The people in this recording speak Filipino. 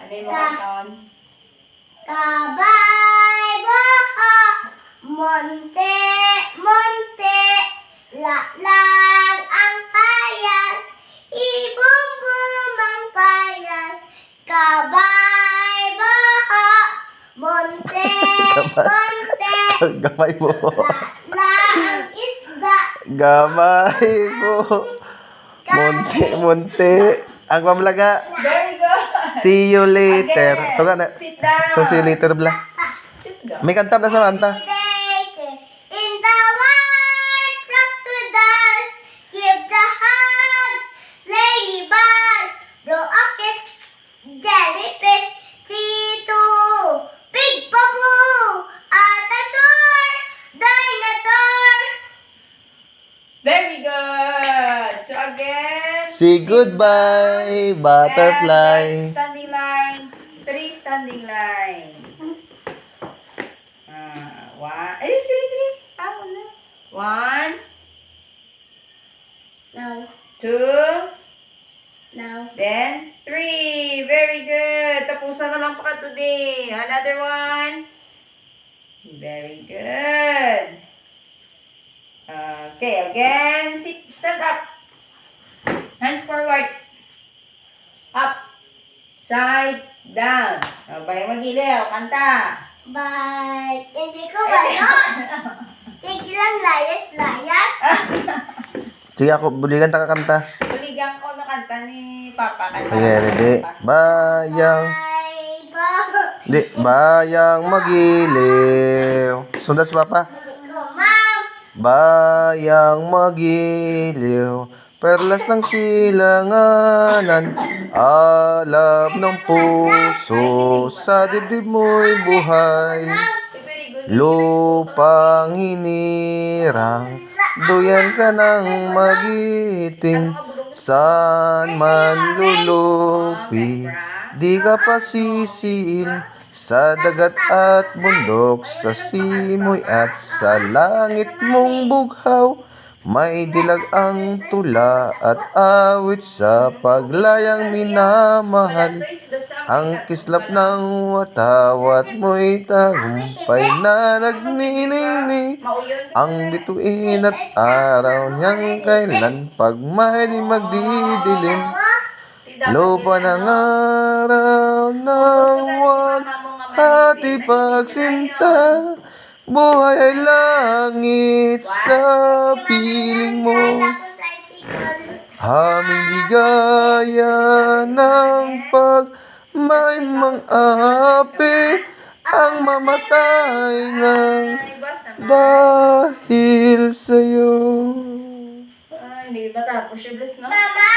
Ano yung mga taon? Kabay baha, monte, monte, laklang ang payas, ibumbum ang payas. Kabay baha, monte, monte, Gamay mo. laklang ang isda. Gamay mo. Munti. Ang pamlaga. Very good. See you later. Again. Tuga na. Sit down. To see you later bla. Sit down. May kanta na sa kanta. Later, in the white rock to dance, give the hug, ladybug, blow a kiss, jellyfish, Tito, Big Babu, Atatur, Dinosaur. Very good. So again. Say goodbye, butterfly. And standing line. 3 standing line. One. Ay, 3. Tama na. 1, No, 2, no. then 3. Very good. Tapusan na lang pa today. Another one. Very good. Okay, again. Sit, stand up. Hands forward. Up. Side, down. Abay, mag-ilaw. Kanta. But, hindi ko ba yun? Tigilang layas-layas. Sige ako, buligan ta kakanta. Tuligan ko na kanta ni Papa. Kanta Sige, ready. Bayang. Ay, ba? Di, bayang magiliw. Sundas papa. Ma'am. Bayang magiliw. Perlas ng silanganan, alab ng puso, sa dibdib mo'y buhay. Very good. Lupang hinirang, duyan ka ng magiting, saan man lulupi, di ka pasisiil, sa dagat at bundok, sa simoy at sa langit mong bughaw. May dilag ang tula at awit sa paglayang minamahal. Ang kislap ng watawat mo'y tagumpay na nagniningning. Ang bituin at araw niyang kailan pag may di magdidilim. Lupa ng araw ng walhati pagsinta. Buhay ay langit sa piling mo. Aming ligaya ng pag may mang-api ang mamatay ng dahil sa'yo. Ay, hindi ba tapos siya, bless, no? Mama!